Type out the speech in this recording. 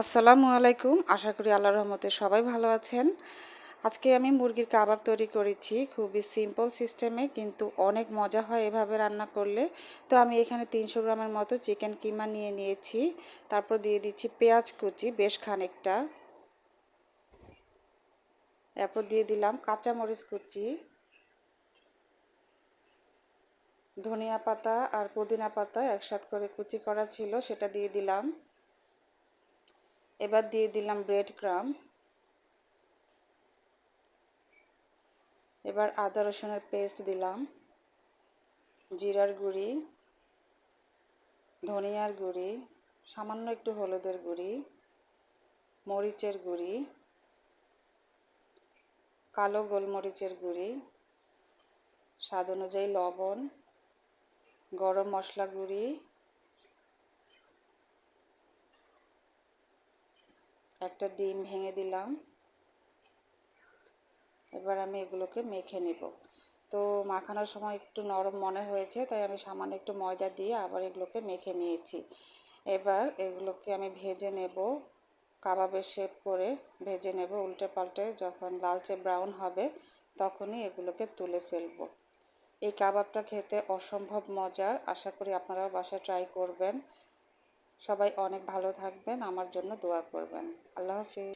আসসালামু আলাইকুম। আশা করি আল্লাহর রহমতে সবাই ভালো আছেন। আজকে আমি মুরগির কাবাব তৈরি করেছি খুবই সিম্পল সিস্টেমে, কিন্তু অনেক মজা হয় এভাবে রান্না করলে। তো আমি এখানে 300 গ্রামের মতো চিকেন কিমা নিয়ে নিয়েছি। তারপর দিয়ে দিচ্ছি পেঁয়াজ কুচি বেশ খানিকটা। এরপর দিয়ে দিলাম কাঁচামরিচ কুচি, ধনিয়া পাতা আর পুদিনা পাতা একসাথে করে কুচি করা ছিল, সেটা দিয়ে দিলাম। এবার দিয়ে দিলাম ব্রেড ক্রাম্ব। এবার আদা রসুনের পেস্ট দিলাম, জিরার গুঁড়ি, ধনিয়ার গুঁড়ি, সামান্য একটু হলুদের গুঁড়ি, মরিচের গুঁড়ি, কালো গোলমরিচের গুঁড়ি, স্বাদ অনুযায়ী লবণ, গরম মশলা গুঁড়ি, একটা ডিম ভেঙে দিলাম। এবার আমি এগুলোকে মেখে নেব। তো মাখানোর সময় একটু নরম মনে হয়েছে, তাই আমি সামান্য একটু ময়দা দিয়ে আবার এগুলোকে মেখে নিয়েছি। এবার এগুলোকে আমি ভেজে নেব, কাবাবের শেপ করে ভেজে নেব উল্টে পাল্টে। যখন লালচে ব্রাউন হবে তখনই এগুলোকে তুলে ফেলব। এই কাবাবটা খেতে অসম্ভব মজার, আশা করি আপনারাও বাসায় ট্রাই করবেন। সবাই অনেক ভালো থাকবেন, আমার জন্য দোয়া করবেন। আল্লাহ হাফিজ।